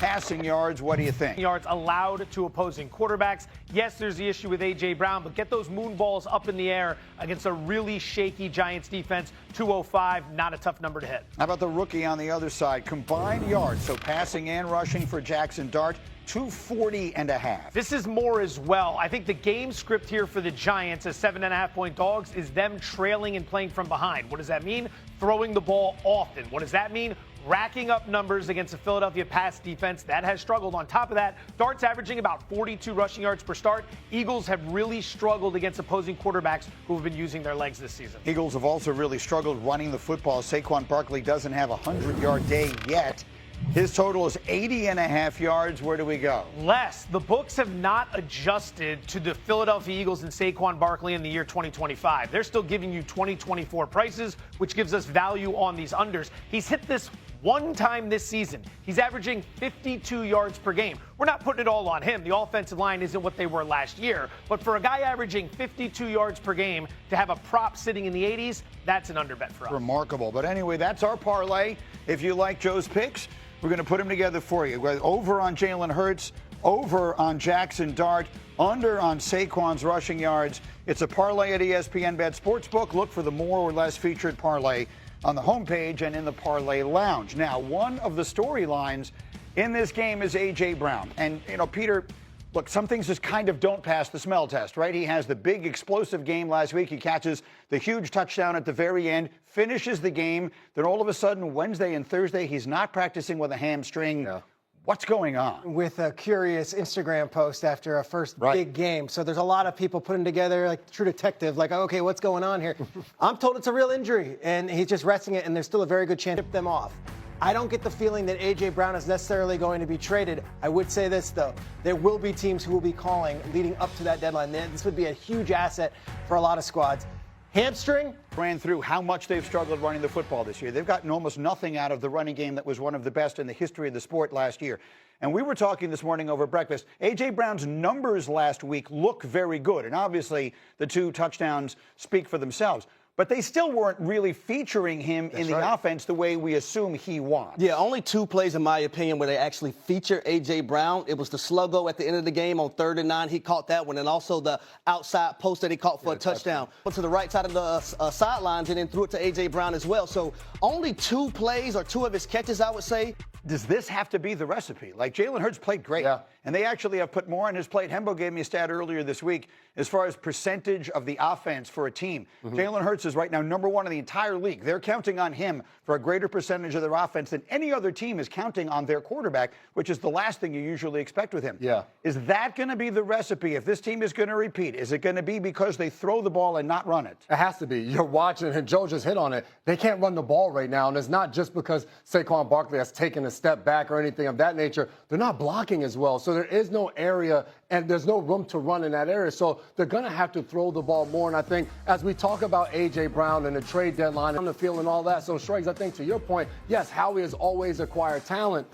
passing yards. What do you think? Yards allowed to opposing quarterbacks. Yes, there's the issue with A.J. Brown, but get those moon balls up in the air against a really shaky Giants defense. 205, not a tough number to hit. How about the rookie on the other side? Combined yards, so passing and rushing for Jackson Dart, 240.5. This is more as well. I think the game script here for the Giants as 7.5-point dogs is them trailing and playing from behind. What does that mean? Throwing the ball often. What does that mean? Racking up numbers against the Philadelphia pass defense that has struggled. On top of that, Dart's averaging about 42 rushing yards per start. Eagles have really struggled against opposing quarterbacks who have been using their legs this season. Eagles have also really struggled running the football. Saquon Barkley doesn't have a 100-yard day yet. His total is 80.5 yards. Where do we go? Less. The books have not adjusted to the Philadelphia Eagles and Saquon Barkley in the year 2025. They're still giving you 2024 prices, which gives us value on these unders. He's hit this one time this season. He's averaging 52 yards per game. We're not putting it all on him. The offensive line isn't what they were last year. But for a guy averaging 52 yards per game to have a prop sitting in the 80s, that's an under bet for us. Remarkable. But anyway, that's our parlay. If you like Joe's picks, we're going to put them together for you. Over on Jalen Hurts, over on Jackson Dart, under on Saquon's rushing yards. It's a parlay at ESPN Bet Sportsbook. Look for the more or less featured parlay on the homepage and in the parlay lounge. Now, one of the storylines in this game is A.J. Brown. And, Peter, look, some things just kind of don't pass the smell test, right? He has the big explosive game last week. He catches the huge touchdown at the very end, finishes the game. Then all of a sudden, Wednesday and Thursday, he's not practicing with a hamstring. Yeah. What's going on? With a curious Instagram post after a first big game. So there's a lot of people putting together like True Detective, like, okay, what's going on here? I'm told it's a real injury, and he's just resting it, and there's still a very good chance to tip them off. I don't get the feeling that A.J. Brown is necessarily going to be traded. I would say this, though. There will be teams who will be calling leading up to that deadline. This would be a huge asset for a lot of squads. Hamstring? Ran through how much they've struggled running the football this year. They've gotten almost nothing out of the running game that was one of the best in the history of the sport last year. And we were talking this morning over breakfast. A.J. Brown's numbers last week look very good. And obviously, the 2 touchdowns speak for themselves. But they still weren't really featuring him in the offense the way we assume he wants. Yeah, only 2 plays, in my opinion, where they actually feature A.J. Brown. It was the sluggo at the end of the game on 3rd and 9. He caught that one. And also the outside post that he caught for a touchdown. Went to the right side of the sidelines and then threw it to A.J. Brown as well. So only 2 plays or 2 of his catches, I would say. Does this have to be the recipe? Like, Jalen Hurts played great. Yeah. And they actually have put more on his plate. Hembo gave me a stat earlier this week as far as percentage of the offense for a team. Jalen Hurts is right now #1 in the entire league. They're counting on him for a greater percentage of their offense than any other team is counting on their quarterback, which is the last thing you usually expect with him. Yeah. Is that going to be the recipe if this team is going to repeat? Is it going to be because they throw the ball and not run it? It has to be. You're watching, and Joe just hit on it. They can't run the ball right now, and it's not just because Saquon Barkley has taken a step back or anything of that nature. They're not blocking as well, so there is no area, and there's no room to run in that area. So they're going to have to throw the ball more. And I think as we talk about A.J. Brown and the trade deadline on the field and all that, so Schrags, I think to your point, yes, Howie has always acquired talent.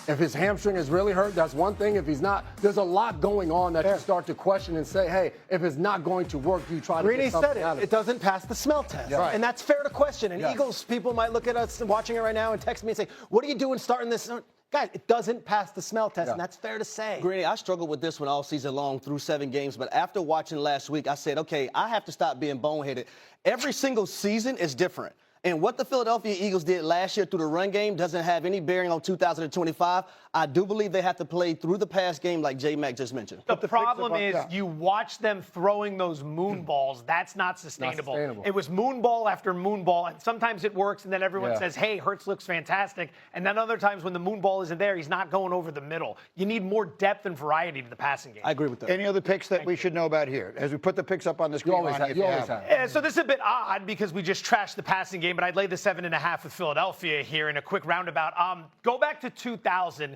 If his hamstring is really hurt, that's one thing. If he's not, there's a lot going on that you start to question and say, hey, if it's not going to work, you try to get something out of it. It doesn't pass the smell test. Yeah. Right. And that's fair to question. And Eagles people might look at us watching it right now and text me and say, what are you doing starting this? Guys, it doesn't pass the smell test, and that's fair to say. Greeny, I struggled with this one all season long through 7 games, but after watching last week, I said, okay, I have to stop being boneheaded. Every single season is different. And what the Philadelphia Eagles did last year through the run game doesn't have any bearing on 2025. I do believe they have to play through the pass game like J-Mac just mentioned. The problem is you watch them throwing those moon balls. That's not sustainable. It was moon ball after moon ball, and sometimes it works, and then everyone says, hey, Hurts looks fantastic. And then other times when the moon ball isn't there, he's not going over the middle. You need more depth and variety to the passing game. I agree with that. Any other picks that we should know about here? As we put the picks up on the screen. You always have. So this is a bit odd because we just trashed the passing game, but I'd lay the 7.5 with Philadelphia here in a quick roundabout. Go back to 2000.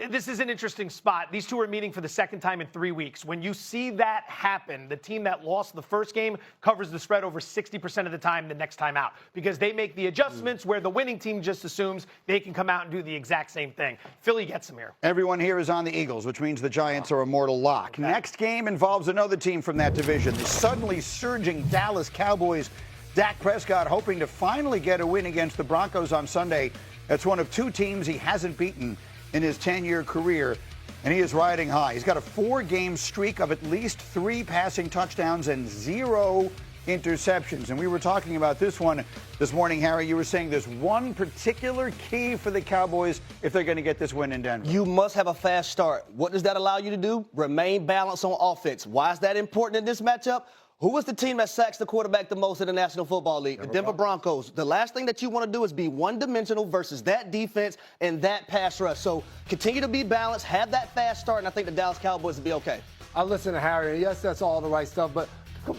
This is an interesting spot. These two are meeting for the second time in 3 weeks. When you see that happen, the team that lost the first game covers the spread over 60% of the time the next time out because they make the adjustments where the winning team just assumes they can come out and do the exact same thing. Philly gets them here. Everyone here is on the Eagles, which means the Giants are a mortal lock. Okay. Next game involves another team from that division, the suddenly surging Dallas Cowboys. Dak Prescott hoping to finally get a win against the Broncos on Sunday. That's one of 2 teams he hasn't beaten in his 10-year career, and he is riding high. He's got a 4-game streak of at least 3 passing touchdowns and 0 interceptions. And we were talking about this one this morning, Harry. You were saying there's one particular key for the Cowboys if they're going to get this win in Denver. You must have a fast start. What does that allow you to do? Remain balanced on offense. Why is that important in this matchup? Who is the team that sacks the quarterback the most in the National Football League? The Denver Broncos. The last thing that you want to do is be one-dimensional versus that defense and that pass rush. So continue to be balanced, have that fast start, and I think the Dallas Cowboys will be okay. I listen to Harry, and yes, that's all the right stuff, but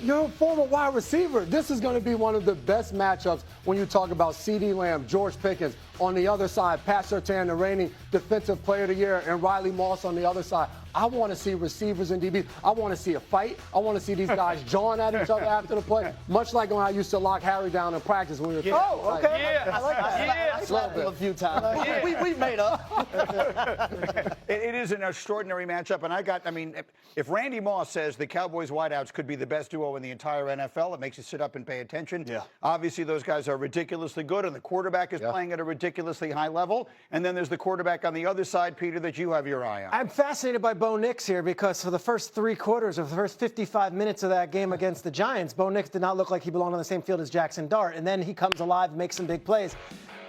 you're a former wide receiver. This is going to be one of the best matchups when you talk about CeeDee Lamb, George Pickens. On the other side, Pat Surtain, the reigning Defensive Player of the Year, and Riley Moss on the other side. I want to see receivers and DBs. I want to see a fight. I want to see these guys jawing at each other after the play, much like when I used to lock Harry down in practice when we were Oh, okay. Yeah. I like that. Yeah. I slapped him a few times. We made up. It is an extraordinary matchup, and if Randy Moss says the Cowboys wideouts could be the best duo in the entire NFL, it makes you sit up and pay attention. Yeah. Obviously, those guys are ridiculously good, and the quarterback is playing at a ridiculously high level. And then there's the quarterback on the other side, Peter, that you have your eye on. I'm fascinated by Bo Nix here because for the first 3 quarters of the first 55 minutes of that game against the Giants, Bo Nix did not look like he belonged on the same field as Jackson Dart. And then he comes alive and makes some big plays.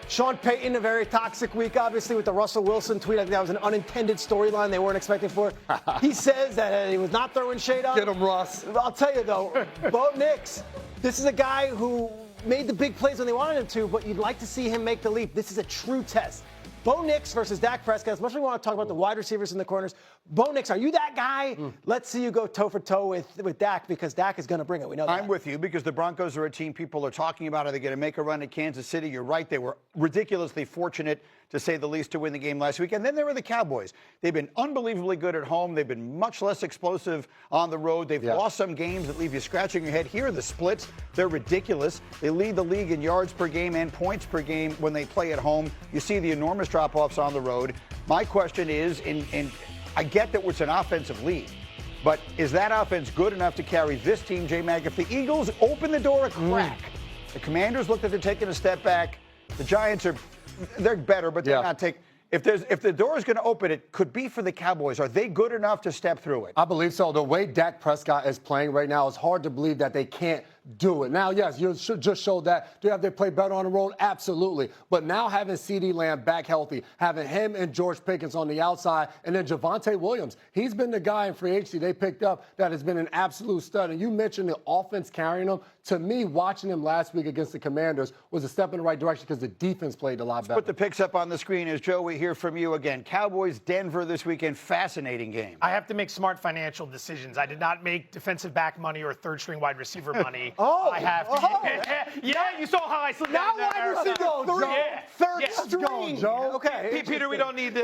Sean Payton, a very toxic week, obviously, with the Russell Wilson tweet. I think that was an unintended storyline they weren't expecting for. He says that he was not throwing shade on. Get him, Russ. I'll tell you, though, Bo Nix, this is a guy who made the big plays when they wanted him to, but you'd like to see him make the leap. This is a true test. Bo Nix versus Dak Prescott. As much as we want to talk about the wide receivers in the corners, Bo Nix, are you that guy? Let's see you go toe-for-toe with Dak because Dak is going to bring it. We know that. I'm with you because the Broncos are a team people are talking about. Are they going to make a run at Kansas City? You're right. They were ridiculously fortunate, to say the least, to win the game last week. And then there were the Cowboys. They've been unbelievably good at home. They've been much less explosive on the road. They've lost some games that leave you scratching your head. Here are the splits. They're ridiculous. They lead the league in yards per game and points per game when they play at home. You see the enormous drop-offs on the road. My question is, I get that it's an offensive lead, but is that offense good enough to carry this team, J-Mag? If the Eagles open the door a crack, the Commanders look like they're taking a step back. The Giants they're better, but they're not taking. If the door is going to open, it could be for the Cowboys. Are they good enough to step through it? I believe so. The way Dak Prescott is playing right now, it's hard to believe that they can't do it. Now, yes, you just showed that. Do they play better on the road? Absolutely. But now having CeeDee Lamb back healthy, having him and George Pickens on the outside, and then Javonte Williams, he's been the guy in free agency they picked up that has been an absolute stud. And you mentioned the offense carrying him. To me, watching him last week against the Commanders was a step in the right direction because the defense played a lot better. Put the picks up on the screen as Joe, we hear from you again. Cowboys, Denver this weekend. Fascinating game. I have to make smart financial decisions. I did not make defensive back money or third-string wide receiver money. I have to. Yeah, you saw how I slipped Now down wide receiver, third string. Joe. Okay. Peter, we don't need He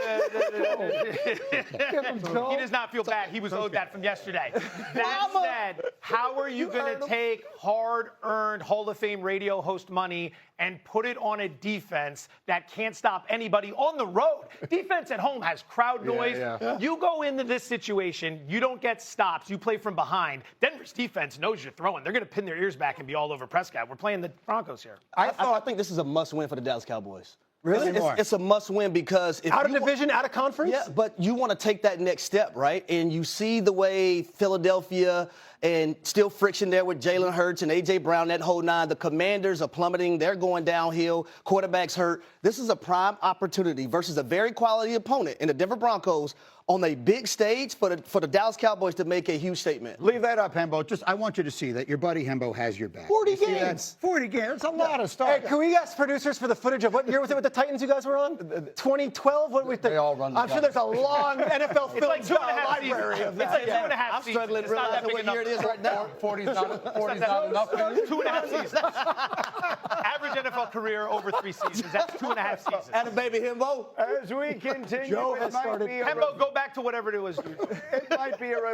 does not feel bad. He was owed that from yesterday. That said, how are you going to take hard-earned Hall of Fame radio host money and put it on a defense that can't stop anybody on the road? Defense at home has crowd noise. You go into this situation, you don't get stops. You play from behind. Denver's defense knows you're throwing. They're going to pin their ears back and be all over Prescott. We're playing the Broncos here. I think this is a must-win for the Dallas Cowboys. Really? It's a must-win because if out of division, out of conference? Yeah, but you want to take that next step, right? And you see the way Philadelphia and still friction there with Jalen Hurts and A.J. Brown, that whole nine. The Commanders are plummeting. They're going downhill. Quarterback's hurt. This is a prime opportunity versus a very quality opponent in the Denver Broncos on a big stage for the Dallas Cowboys to make a huge statement. Leave that up, Hembo. I want you to see that your buddy Hembo has your back. 40 You see games. that? 40 games. That's a lot of stuff. Hey, can we ask producers for the footage of what year was it with the Titans you guys were on? 2012? What we They all run the I'm sure there's a long NFL film like 2.5 library seasons. of that. It's like 2.5 I'm seasons. struggling to It's not realize that big what year it is right now. 40's not enough for you? 2.5 seasons. Average NFL career over 3 seasons. That's 2.5 seasons. And a baby Himbo. As we continue, Joe it has might started- be a Hembo, go back to whatever it was. it might be a